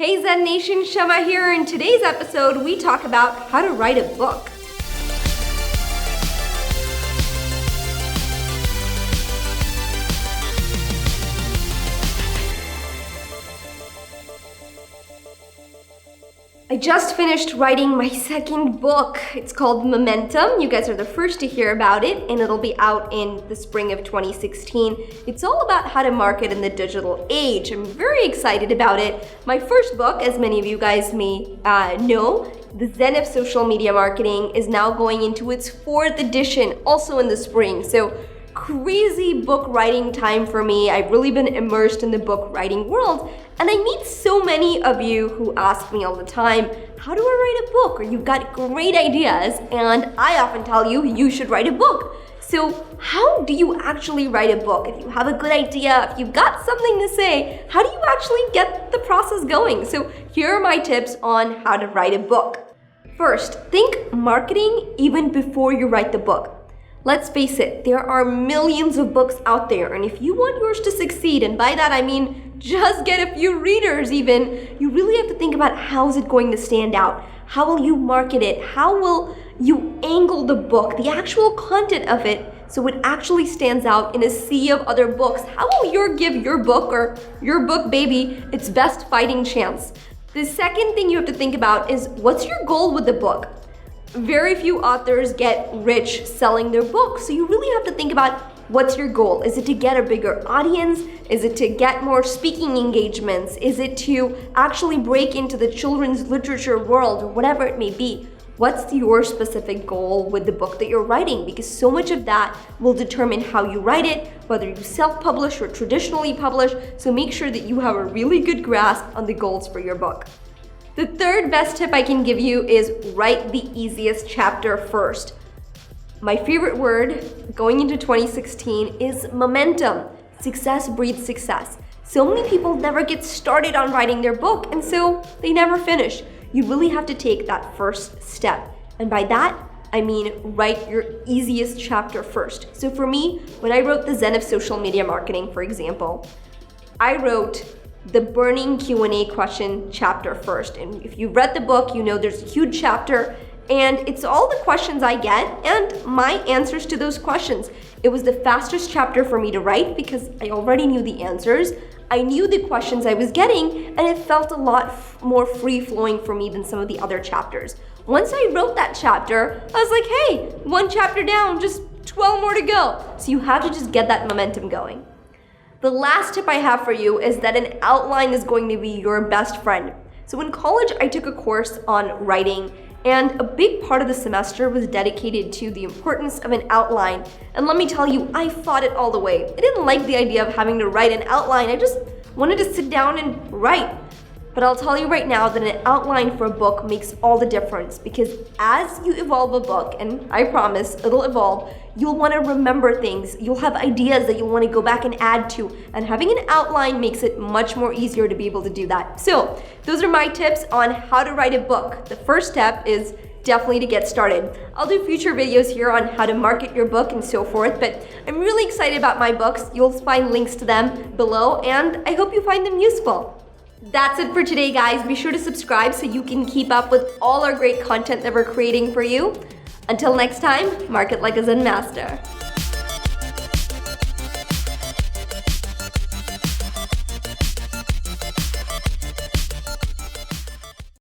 Hey Zen Nation, Shama here. In today's episode, we talk about how to write a book. I just finished writing my second book. It's called Momentum. You guys are the first to hear about it, and it'll be out in the spring of 2016. It's all about how to market in the digital age. I'm very excited about it. My first book, as many of you guys may know, The Zen of Social Media Marketing, is now going into its 4th edition, also in the spring. So crazy book writing time for me. I've really been immersed in the book writing world, and I meet so many of you who ask me all the time, how do I write a book? Or you've got great ideas, and I often tell you, you should write a book. So how do you actually write a book? If you have a good idea, if you've got something to say, how do you actually get the process going? So here are my tips on how to write a book. First, think marketing even before you write the book. Let's face it, there are millions of books out there, and if you want yours to succeed, and by that I mean just get a few readers even, you really have to think about how is it going to stand out? How will you market it? How will you angle the book, the actual content of it, so it actually stands out in a sea of other books? How will you give your book, or your book baby, its best fighting chance? The second thing you have to think about is, what's your goal with the book? Very few authors get rich selling their books, so you really have to think about what's your goal. Is it to get a bigger audience? Is it to get more speaking engagements? Is it to actually break into the children's literature world, or whatever it may be? What's your specific goal with the book that you're writing? Because so much of that will determine how you write it, whether you self-publish or traditionally publish, so make sure that you have a really good grasp on the goals for your book. The third best tip I can give you is write the easiest chapter first. My favorite word going into 2016 is momentum. Success breeds success. So many people never get started on writing their book, and so they never finish. You really have to take that first step. And by that, I mean write your easiest chapter first. So for me, when I wrote The Zen of Social Media Marketing, for example, I wrote the burning Q&A question chapter first. And if you've read the book, you know there's a huge chapter, and it's all the questions I get and my answers to those questions. It was the fastest chapter for me to write because I already knew the answers. I knew the questions I was getting, and it felt a lot more free-flowing for me than some of the other chapters. Once I wrote that chapter, I was like, hey, 1 chapter down, just 12 more to go. So you have to just get that momentum going. The last tip I have for you is that an outline is going to be your best friend. So in college, I took a course on writing, and a big part of the semester was dedicated to the importance of an outline. And let me tell you, I fought it all the way. I didn't like the idea of having to write an outline. I just wanted to sit down and write. But I'll tell you right now that an outline for a book makes all the difference, because as you evolve a book, and I promise it'll evolve, you'll want to remember things. You'll have ideas that you'll want to go back and add to, and having an outline makes it much more easier to be able to do that. So those are my tips on how to write a book. The first step is definitely to get started. I'll do future videos here on how to market your book and so forth, but I'm really excited about my books. You'll find links to them below, and I hope you find them useful. That's it for today, guys. Be sure to subscribe so you can keep up with all our great content that we're creating for you. Until next time, market like a Zen master.